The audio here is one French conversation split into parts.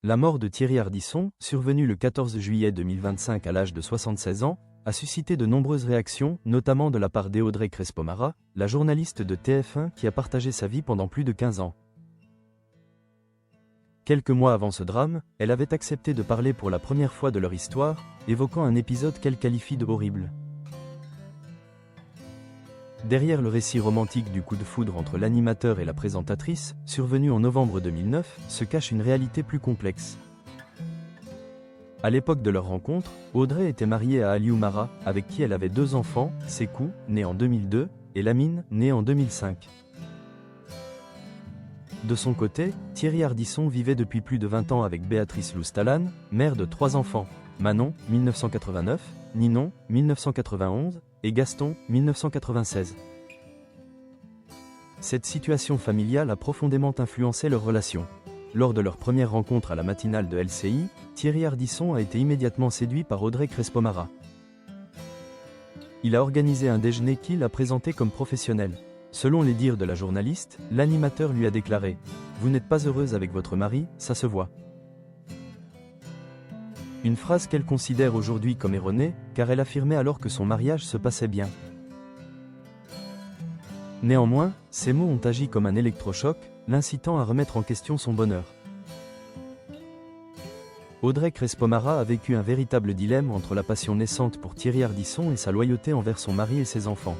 La mort de Thierry Ardisson, survenue le 14 juillet 2025 à l'âge de 76 ans, a suscité de nombreuses réactions, notamment de la part d'Audrey Crespo-Mara, la journaliste de TF1 qui a partagé sa vie pendant plus de 15 ans. Quelques mois avant ce drame, elle avait accepté de parler pour la première fois de leur histoire, évoquant un épisode qu'elle qualifie de horrible. Derrière le récit romantique du coup de foudre entre l'animateur et la présentatrice, survenu en novembre 2009, se cache une réalité plus complexe. À l'époque de leur rencontre, Audrey était mariée à Aliou Mara, avec qui elle avait 2 enfants, Sékou, né en 2002, et Lamine, né en 2005. De son côté, Thierry Ardisson vivait depuis plus de 20 ans avec Béatrice Loustalan, mère de 3 enfants, Manon, 1989, Ninon, 1991, et Gaston, 1996. Cette situation familiale a profondément influencé leur relation. Lors de leur première rencontre à la matinale de LCI, Thierry Ardisson a été immédiatement séduit par Audrey Crespo-Mara. Il a organisé un déjeuner qu'il a présenté comme professionnel. Selon les dires de la journaliste, l'animateur lui a déclaré « Vous n'êtes pas heureuse avec votre mari, ça se voit ». Une phrase qu'elle considère aujourd'hui comme erronée, car elle affirmait alors que son mariage se passait bien. Néanmoins, ces mots ont agi comme un électrochoc, l'incitant à remettre en question son bonheur. Audrey Crespo-Mara a vécu un véritable dilemme entre la passion naissante pour Thierry Ardisson et sa loyauté envers son mari et ses enfants.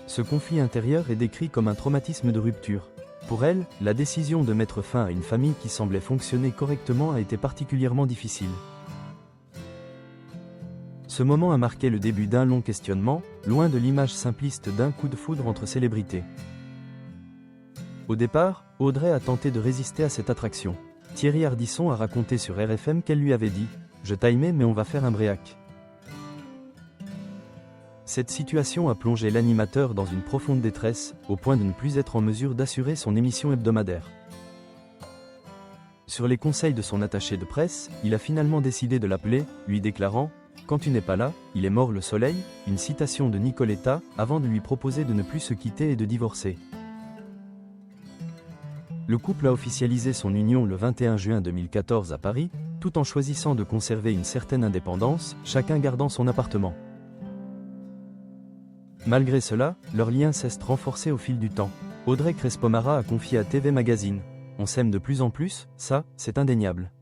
Ce conflit intérieur est décrit comme un traumatisme de rupture. Pour elle, la décision de mettre fin à une famille qui semblait fonctionner correctement a été particulièrement difficile. Ce moment a marqué le début d'un long questionnement, loin de l'image simpliste d'un coup de foudre entre célébrités. Au départ, Audrey a tenté de résister à cette attraction. Thierry Ardisson a raconté sur RFM qu'elle lui avait dit « Je t'aimais mais on va faire un bréac ». Cette situation a plongé l'animateur dans une profonde détresse, au point de ne plus être en mesure d'assurer son émission hebdomadaire. Sur les conseils de son attaché de presse, il a finalement décidé de l'appeler, lui déclarant « Quand tu n'es pas là, il est mort le soleil », une citation de Nicoletta, avant de lui proposer de ne plus se quitter et de divorcer. Le couple a officialisé son union le 21 juin 2014 à Paris, tout en choisissant de conserver une certaine indépendance, chacun gardant son appartement. Malgré cela, leur lien s'est renforcé au fil du temps. Audrey Crespo-Mara a confié à TV Magazine « On s'aime de plus en plus, ça, c'est indéniable ».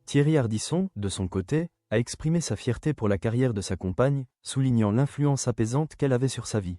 Thierry Ardisson, de son côté, a exprimé sa fierté pour la carrière de sa compagne, soulignant l'influence apaisante qu'elle avait sur sa vie.